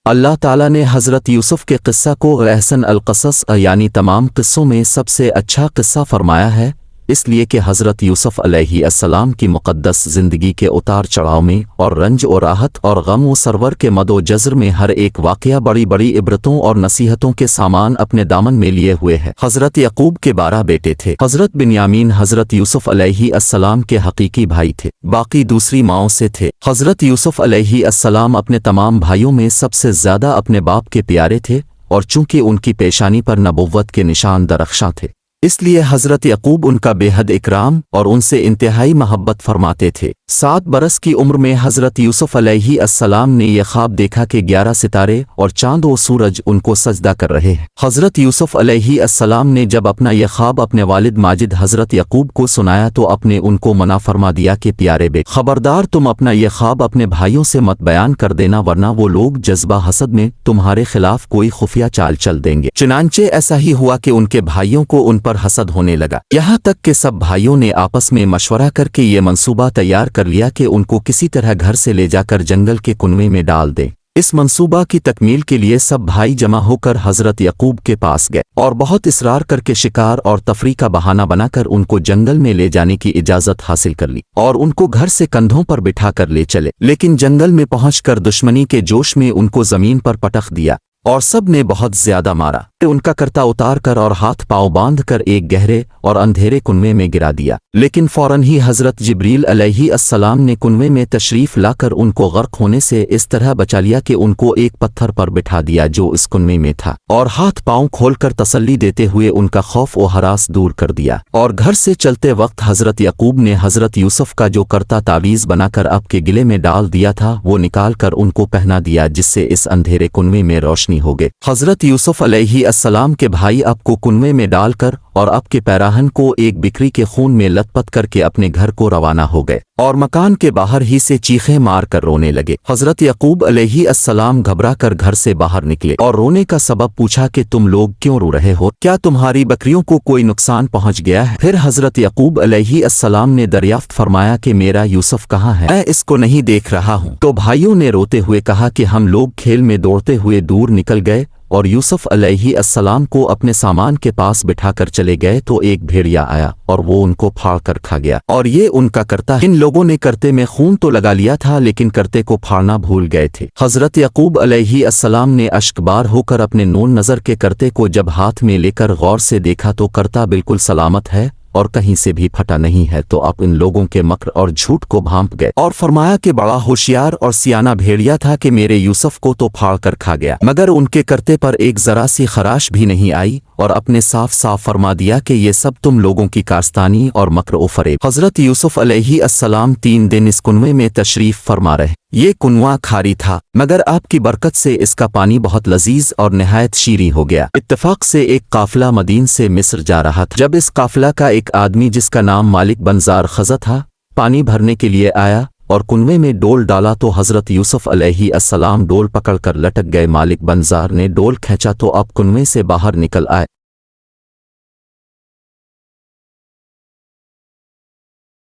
اللہ تعالیٰ نے حضرت یوسف کے قصہ کو احسن القصص یعنی تمام قصوں میں سب سے اچھا قصہ فرمایا ہے، اس لیے کہ حضرت یوسف علیہ السلام کی مقدس زندگی کے اتار چڑھاؤ میں اور رنج و راحت اور غم و سرور کے مد و جزر میں ہر ایک واقعہ بڑی بڑی عبرتوں اور نصیحتوں کے سامان اپنے دامن میں لیے ہوئے ہے۔ حضرت یعقوب کے 12 بیٹے تھے۔ حضرت بنیامین حضرت یوسف علیہ السلام کے حقیقی بھائی تھے، باقی دوسری ماؤں سے تھے۔ حضرت یوسف علیہ السلام اپنے تمام بھائیوں میں سب سے زیادہ اپنے باپ کے پیارے تھے، اور چونکہ ان کی پیشانی پر نبوت کے نشان درخشاں تھے، اس لیے حضرت یعقوب ان کا بے حد اکرام اور ان سے انتہائی محبت فرماتے تھے۔ 7 برس کی عمر میں حضرت یوسف علیہ السلام نے یہ خواب دیکھا کہ 11 ستارے اور چاند و سورج ان کو سجدہ کر رہے ہیں۔ حضرت یوسف علیہ السلام نے جب اپنا یہ خواب اپنے والد ماجد حضرت یعقوب کو سنایا تو اپنے ان کو منع فرما دیا کہ پیارے بیٹے، خبردار تم اپنا یہ خواب اپنے بھائیوں سے مت بیان کر دینا، ورنہ وہ لوگ جذبہ حسد میں تمہارے خلاف کوئی خفیہ چال چل دیں گے۔ چنانچہ ایسا ہی ہوا کہ ان کے بھائیوں کو ان پر حسد ہونے لگا، یہاں تک کہ سب بھائیوں نے آپس میں مشورہ کر کے یہ منصوبہ تیار کر لیا کہ ان کو کسی طرح گھر سے لے جا کر جنگل کے کنویں میں ڈال دیں۔ اس منصوبہ کی تکمیل کے لیے سب بھائی جمع ہو کر حضرت یعقوب کے پاس گئے اور بہت اصرار کر کے شکار اور تفریح کا بہانہ بنا کر ان کو جنگل میں لے جانے کی اجازت حاصل کر لی اور ان کو گھر سے کندھوں پر بٹھا کر لے چلے، لیکن جنگل میں پہنچ کر دشمنی کے جوش میں ان کو زمین پر پٹخ دیا اور سب نے بہت زیادہ مارا۔ ان کا کرتا اتار کر اور ہاتھ پاؤں باندھ کر ایک گہرے اور اندھیرے کنویں میں گرا دیا، لیکن فوراً ہی حضرت جبریل علیہ السلام نے کنویں میں تشریف لا کر ان کو غرق ہونے سے اس طرح بچا لیا کہ ان کو ایک پتھر پر بٹھا دیا جو اس کنویں میں تھا، اور ہاتھ پاؤں کھول کر تسلی دیتے ہوئے ان کا خوف و ہراس دور کر دیا۔ اور گھر سے چلتے وقت حضرت یعقوب نے حضرت یوسف کا جو کرتا تعویذ بنا کر اب کے گلے میں ڈال دیا تھا وہ نکال کر ان کو پہنا دیا، جس سے اس اندھیرے کنویں میں روشنی ہو گئے۔ حضرت یوسف علیہ السلام کے بھائی اب کو کنویں میں ڈال کر اور اب کے پیراہن کو ایک بکری کے خون میں لت پت کر کے اپنے گھر کو روانہ ہو گئے اور مکان کے باہر ہی سے چیخیں مار کر رونے لگے۔ حضرت یعقوب علیہ السلام گھبرا کر گھر سے باہر نکلے اور رونے کا سبب پوچھا کہ تم لوگ کیوں رو رہے ہو؟ کیا تمہاری بکریوں کو کوئی نقصان پہنچ گیا ہے؟ پھر حضرت یعقوب علیہ السلام نے دریافت فرمایا کہ میرا یوسف کہاں ہے؟ میں اس کو نہیں دیکھ رہا ہوں۔ تو بھائیوں نے روتے ہوئے کہا کہ ہم لوگ کھیل میں دوڑتے ہوئے دور نکل گئے اور یوسف علیہ السلام کو اپنے سامان کے پاس بٹھا کر چلے گئے تو ایک بھیڑیا آیا اور وہ ان کو پھاڑ کر کھا گیا، اور یہ ان کا کرتا ہے۔ ان لوگوں نے کرتے میں خون تو لگا لیا تھا لیکن کرتے کو پھاڑنا بھول گئے تھے۔ حضرت یعقوب علیہ السلام نے اشک بار ہو کر اپنے نون نظر کے کرتے کو جب ہاتھ میں لے کر غور سے دیکھا تو کرتا بالکل سلامت ہے اور کہیں سے بھی پھٹا نہیں ہے، تو آپ ان لوگوں کے مکر اور جھوٹ کو بھانپ گئے اور فرمایا کہ بڑا ہوشیار اور سیانہ بھیڑیا تھا کہ میرے یوسف کو تو پھاڑ کر کھا گیا، مگر ان کے کرتے پر ایک ذرا سی خراش بھی نہیں آئی، اور اپنے صاف صاف فرما دیا کہ یہ سب تم لوگوں کی کارستانی اور مکر و فریب۔ حضرت یوسف علیہ السلام 3 دن اس کنویں میں تشریف فرما رہے۔ یہ کنواں کھاری تھا مگر آپ کی برکت سے اس کا پانی بہت لذیذ اور نہایت شیریں ہو گیا۔ اتفاق سے ایک قافلہ مدین سے مصر جا رہا تھا، جب اس قافلہ کا ایک آدمی جس کا نام مالک بن زار خزہ تھا پانی بھرنے کے لیے آیا اور کنویں میں ڈول ڈالا تو حضرت یوسف علیہ السلام ڈول پکڑ کر لٹک گئے۔ مالک بن زار نے ڈول کھینچا تو اب کنویں سے باہر نکل آئے